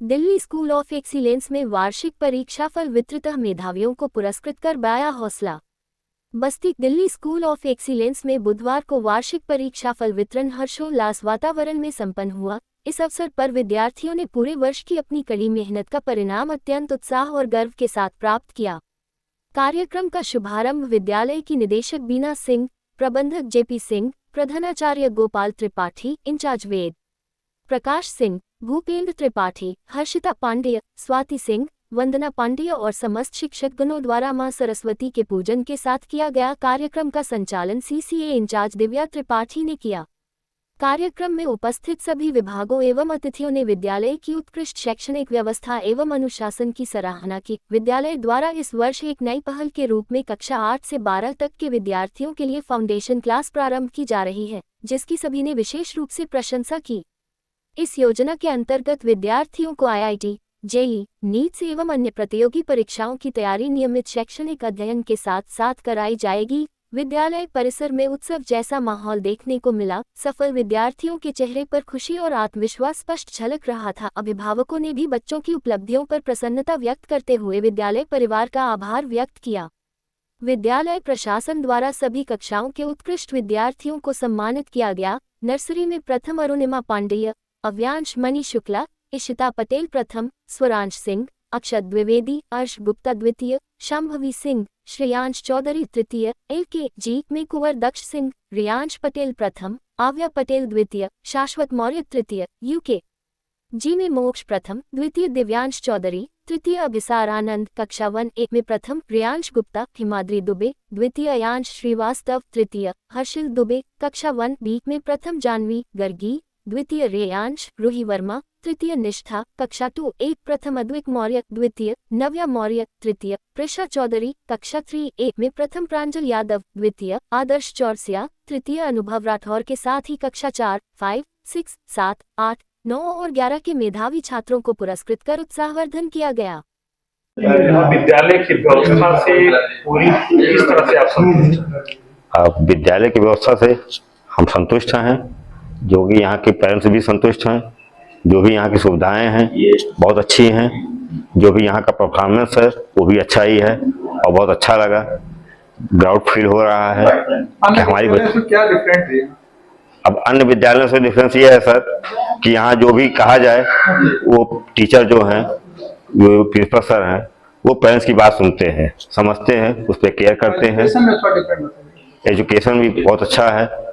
Delhi school of excellence में वार्षिक परीक्षाफल वितरित, मेधावियों को पुरस्कृत कर बढ़ाया हौसला। बस्ती दिल्ली स्कूल ऑफ एक्सीलेंस में बुधवार को वार्षिक परीक्षाफल वितरण हर्षोल्लास वातावरण में संपन्न हुआ। इस अवसर पर विद्यार्थियों ने पूरे वर्ष की अपनी कड़ी मेहनत का परिणाम अत्यंत उत्साह और गर्व के साथ प्राप्त किया। कार्यक्रम का शुभारंभ विद्यालय की निदेशक बीना सिंह, प्रबंधक जेपी सिंह, प्रधानाचार्य गोपाल त्रिपाठी, इंचार्ज वेद प्रकाश सिंह, भूपेंद्र त्रिपाठी, हर्षिता पांडेय, स्वाति सिंह, वंदना पांडेय और समस्त शिक्षकगणों द्वारा मां सरस्वती के पूजन के साथ किया गया। कार्यक्रम का संचालन सीसीए इंचार्ज दिव्या त्रिपाठी ने किया। कार्यक्रम में उपस्थित सभी विभागों एवं अतिथियों ने विद्यालय की उत्कृष्ट शैक्षणिक व्यवस्था एवं अनुशासन की सराहना की। विद्यालय द्वारा इस वर्ष एक नई पहल के रूप में कक्षा 8 से 12 तक के विद्यार्थियों के लिए फाउंडेशन क्लास प्रारंभ की जा रही है, जिसकी सभी ने विशेष रूप से प्रशंसा की। इस योजना के अंतर्गत विद्यार्थियों को आईआईटी, जेईई, नीट्स एवं अन्य प्रतियोगी परीक्षाओं की तैयारी नियमित शैक्षणिक अध्ययन के साथ साथ कराई जाएगी। विद्यालय परिसर में उत्सव जैसा माहौल देखने को मिला। सफल विद्यार्थियों के चेहरे पर खुशी और आत्मविश्वास स्पष्ट झलक रहा था। अभिभावकों ने भी बच्चों की उपलब्धियों पर प्रसन्नता व्यक्त करते हुए विद्यालय परिवार का आभार व्यक्त किया। विद्यालय प्रशासन द्वारा सभी कक्षाओं के उत्कृष्ट विद्यार्थियों को सम्मानित किया गया। नर्सरी में प्रथम अरुणिमा पांडेय, अव्यांश मणि शुक्ला, इशिता पटेल प्रथम, स्वरांश सिंह, अक्षत द्विवेदी, अर्श गुप्ता द्वितीय, शांभवी सिंह, श्रेयांश चौधरी तृतीय, LKG में कुंवर दक्ष सिंह, रियांश पटेल प्रथम, आव्या पटेल द्वितीय, शाश्वत मौर्य तृतीय, UKG में मोक्ष प्रथम, द्वितीय दिव्यांश चौधरी, तृतीय अभिसार आनंद, कक्षा 1A में प्रथम रियांश गुप्ता, हिमाद्री दुबे द्वितीय, यांश श्रीवास्तव तृतीय, हर्षिल दुबे, कक्षा 1B में प्रथम जानवी गर्गी, द्वितीय रेयांश, रूही वर्मा तृतीय, निष्ठा, कक्षा 2A प्रथम, अद्विक मौर्य द्वितीय, नव्या मौर्य तृतीय, प्रिशा चौधरी, कक्षा 3A में प्रथम, प्रांजल यादव द्वितीय, आदर्श चौरसिया तृतीय, अनुभव राठौर के साथ ही कक्षा 4, 5, 6, 7, 8, 9 और 11 के मेधावी छात्रों को पुरस्कृत कर उत्साहवर्धन किया गया। विद्यालय की व्यवस्था से पूरी किस तरह से आप संतुष्ट हैं? विद्यालय की व्यवस्था से हम संतुष्ट हैं, जो कि यहाँ के पेरेंट्स भी संतुष्ट हैं। जो भी यहाँ की सुविधाएं हैं बहुत अच्छी हैं। जो भी यहाँ का परफॉर्मेंस है वो भी अच्छा ही है और बहुत अच्छा लगा। ग्राउंड फील हो रहा है कि हमारी क्या डिफरेंट है? अब अन्य विद्यालयों से डिफरेंस ये है सर कि यहाँ जो भी कहा जाए वो टीचर जो हैं, जो प्रिंसिपल सर हैं, वो पेरेंट्स की बात सुनते हैं, समझते हैं, उस पर केयर करते हैं। एजुकेशन भी बहुत अच्छा है।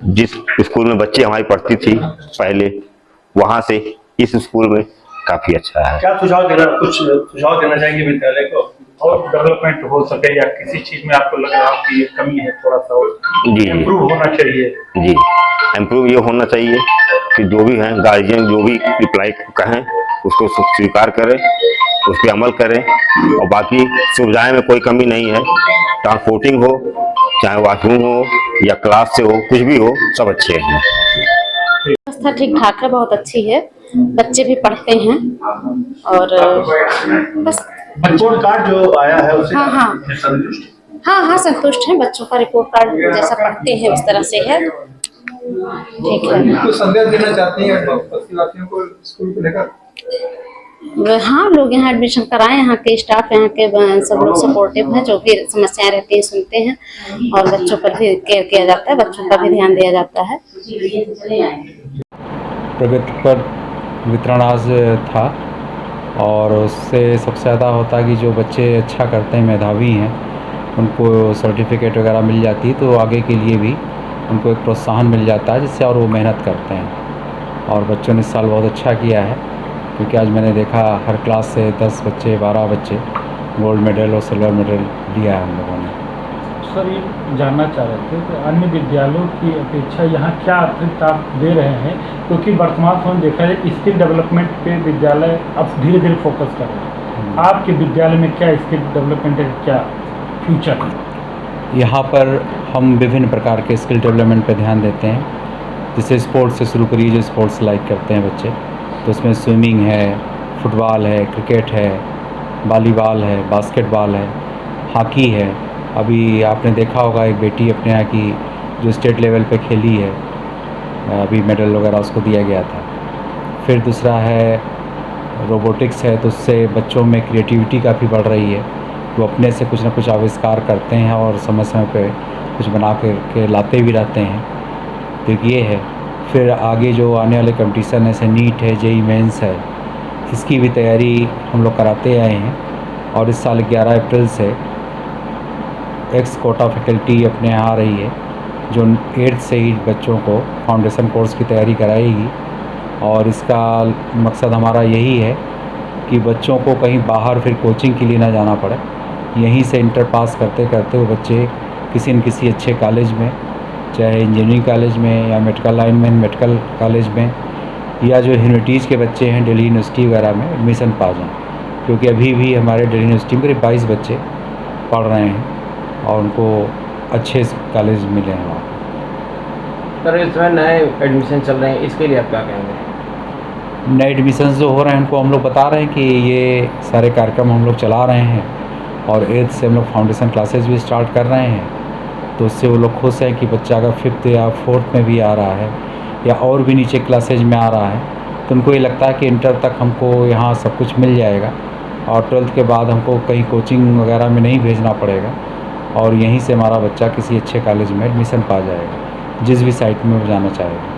जिस स्कूल में बच्ची हमारी पढ़ती थी पहले, वहां से इस स्कूल में काफी अच्छा है। क्या कुछ सुझाव देना चाहेंगे विद्यालय को और डेवलपमेंट हो सके, या किसी चीज में आपको लग रहा है कि कमी है, थोड़ा सा जी इम्प्रूव होना चाहिए? जी, इम्प्रूव ये होना चाहिए कि जो भी हैं गार्जियन जो भी रिप्लाई कहें उसको स्वीकार करें, उस पर अमल करें। और बाकी सुविधाएं में कोई कमी नहीं है। ट्रांसपोर्टिंग हो, चाहे वॉशरूम हो या क्लास से हो, कुछ भी हो, सब अच्छे हैं। व्यवस्था ठीक ठाक है, बहुत अच्छी है। बच्चे भी पढ़ते हैं और बस रिपोर्ट कार्ड जो आया है उससे हाँ संतुष्ट हैं। बच्चों का रिपोर्ट कार्ड जैसा पढ़ते हैं उस तरह से है, ठीक है। तो संदेश देना चाहती हैं बस्तीवासियों को स्कूल को लेकर? हाँ, लोग यहाँ एडमिशन कराएं। यहाँ के स्टाफ, यहाँ के सब लोग सपोर्टिव हैं। जो भी समस्याएं रहती हैं सुनते हैं और बच्चों पर भी केयर किया जाता है, बच्चों का भी ध्यान दिया जाता है। प्रगति पर वितरण आज था और उससे सबसे ज़्यादा होता है कि जो बच्चे अच्छा करते हैं, मेधावी हैं, उनको सर्टिफिकेट वगैरह मिल जाती है, तो आगे के लिए भी उनको एक प्रोत्साहन मिल जाता है, जिससे और वो मेहनत करते हैं। और बच्चों ने इस साल बहुत अच्छा किया है, क्योंकि आज मैंने देखा हर क्लास से 10 बच्चे, 12 बच्चे गोल्ड मेडल और सिल्वर मेडल लिया है हम लोगों ने। सर, ये जानना चाह रहे थे कि अन्य विद्यालयों की अपेक्षा यहाँ क्या अतिरिक्त आप दे रहे हैं, क्योंकि वर्तमान समय देखा जाए स्किल डेवलपमेंट पे विद्यालय अब धीरे धीरे फोकस कर रहे हैं। आपके विद्यालय में क्या स्किल डेवलपमेंट है, क्या फ्यूचर है? यहाँ पर हम विभिन्न प्रकार के स्किल डेवलपमेंट पे ध्यान देते हैं। जैसे स्पोर्ट्स से शुरू करिए, जो स्पोर्ट्स लाइक करते हैं बच्चे, तो उसमें स्विमिंग है, फुटबॉल है, क्रिकेट है, वॉलीबॉल है, बास्केटबॉल है, हॉकी है। अभी आपने देखा होगा एक बेटी अपने यहाँ की जो स्टेट लेवल पे खेली है, अभी मेडल वगैरह उसको दिया गया था। फिर दूसरा है रोबोटिक्स है, तो उससे बच्चों में क्रिएटिविटी काफ़ी बढ़ रही है। वो अपने से कुछ ना कुछ आविष्कार करते हैं और समय समय पे कुछ बना के लाते भी रहते हैं। तो ये है। फिर आगे जो आने वाले कंपटीशन है, जैसे नीट है, जेईई मेंस है, इसकी भी तैयारी हम लोग कराते आए हैं। और इस साल 11 अप्रैल से एक्स कोटा फैकल्टी अपने यहाँ आ रही है, जो 8th से ही बच्चों को फाउंडेशन कोर्स की तैयारी कराएगी। और इसका मकसद हमारा यही है कि बच्चों को कहीं बाहर फिर कोचिंग के लिए ना जाना पड़े। यहीं से इंटर पास करते करते वो बच्चे किसी न किसी अच्छे कॉलेज में, चाहे इंजीनियरिंग कॉलेज में या मेडिकल लाइन में मेडिकल कॉलेज में, या जो यूनिवर्सिटीज़ के बच्चे हैं दिल्ली यूनिवर्सिटी वगैरह में एडमिशन पा जाएँ। क्योंकि अभी भी हमारे दिल्ली यूनिवर्सिटी में करीब 22 बच्चे पढ़ रहे हैं और उनको अच्छे कॉलेज मिले हैं वहाँ। सर इसमें नए एडमिशन चल रहे हैं, इसके लिए आप क्या कहेंगे? नए एडमिशन्स जो हो रहे हैं उनको हम लोग बता रहे हैं कि ये सारे कार्यक्रम हम लोग चला रहे हैं और 8th से हम लोग फाउंडेशन क्लासेस भी स्टार्ट कर रहे हैं। तो उससे वो लोग खुश हैं कि बच्चा अगर 5th या 4th में भी आ रहा है या और भी नीचे क्लासेज में आ रहा है, तो उनको ये लगता है कि इंटर तक हमको यहाँ सब कुछ मिल जाएगा और 12th के बाद हमको कहीं कोचिंग वगैरह में नहीं भेजना पड़ेगा और यहीं से हमारा बच्चा किसी अच्छे कॉलेज में एडमिशन पा जाएगा, जिस भी साइट में वो जाना चाहेगा।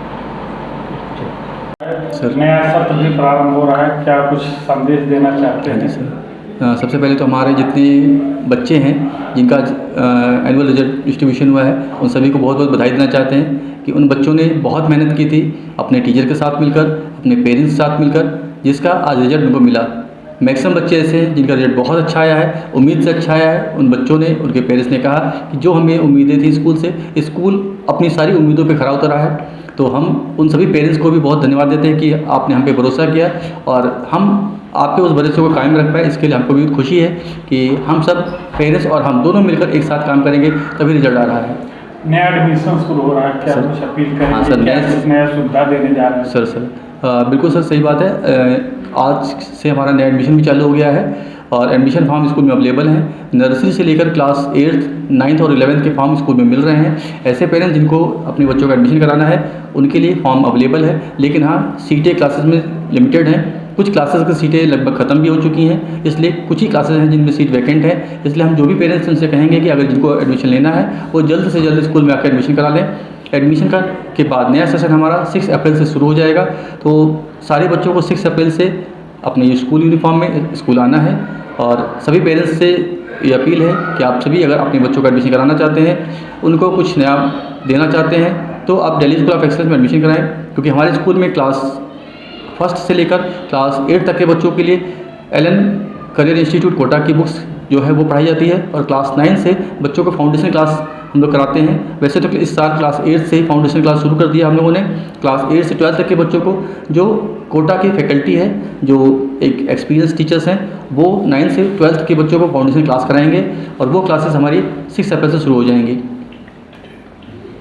नया सत्र भी प्रारंभ हो रहा है, क्या कुछ संदेश देना चाहते हैं? सबसे पहले तो हमारे जितने बच्चे हैं जिनका एनुअल रिजल्ट डिस्ट्रीब्यूशन हुआ है, उन सभी को बहुत बहुत बधाई देना चाहते हैं कि उन बच्चों ने बहुत मेहनत की थी अपने टीचर के साथ मिलकर, अपने पेरेंट्स के साथ मिलकर, जिसका आज रिजल्ट उनको मिला। मैक्सिमम बच्चे ऐसे हैं जिनका रिजल्ट बहुत अच्छा आया है, उम्मीद से अच्छा आया है। उन बच्चों ने, उनके पेरेंट्स ने कहा कि जो हमें उम्मीदें थी स्कूल से, स्कूल अपनी सारी उम्मीदों पे खरा उतरा है। तो हम उन सभी पेरेंट्स को भी बहुत धन्यवाद देते हैं कि आपने हम पे भरोसा किया और हम आपके उस भरोसे को कायम रख पाए। इसके लिए हमको भी खुशी है कि हम सब पेरेंट्स और हम दोनों मिलकर एक साथ काम करेंगे, तभी रिजल्ट आ रहा है। नया एडमिशन शुरू हो रहा है, क्या कुछ अपील करेंगे? हाँ सर, क्या कुछ नया सुविधा देने जा रहे हैं? सर बिल्कुल सर, सही बात है। आज से हमारा नया एडमिशन भी चालू हो गया है और एडमिशन फॉर्म स्कूल में अवेलेबल हैं। नर्सरी से लेकर क्लास 8th, 9th और 11th के फॉर्म स्कूल में मिल रहे हैं। ऐसे पेरेंट्स जिनको अपने बच्चों का एडमिशन कराना है उनके लिए फॉर्म अवेलेबल है, लेकिन हाँ सीटें क्लासेस में लिमिटेड हैं। कुछ क्लासेस की सीटें लगभग ख़त्म भी हो चुकी हैं, इसलिए कुछ ही क्लासेस हैं जिनमें सीट वैकेंट है। इसलिए हम जो भी पेरेंट्स उनसे कहेंगे कि अगर जिनको एडमिशन लेना है वो जल्द से जल्द स्कूल में आकर एडमिशन करा लें। एडमिशन के बाद नया सेशन हमारा 6 अप्रैल से शुरू हो जाएगा। तो सारे बच्चों को 6 अप्रैल से अपने स्कूल यूनिफॉर्म में स्कूल आना है और सभी पेरेंट्स से ये अपील है कि आप सभी अगर अपने बच्चों का एडमिशन कराना चाहते हैं, उनको कुछ नया देना चाहते हैं, तो आप दिल्ली स्कूल ऑफ एक्सीलेंस में एडमिशन कराएं। क्योंकि हमारे स्कूल में क्लास 1 से लेकर क्लास 8 तक के बच्चों के लिए एलन करियर इंस्टीट्यूट कोटा की बुक्स जो है वो पढ़ाई जाती है और क्लास 9 से बच्चों को फाउंडेशन क्लास हम लोग कराते हैं। वैसे तो इस साल क्लास 8 से ही फाउंडेशन क्लास शुरू कर दिया हम लोगों ने। क्लास 8 से 12 तक के बच्चों को जो कोटा की फैकल्टी है, जो एक एक्सपीरियंस टीचर्स हैं, वो 9 से 12 के बच्चों को फाउंडेशन क्लास कराएंगे और वो क्लासेस हमारी 6 अप्रैल से शुरू हो जाएंगी।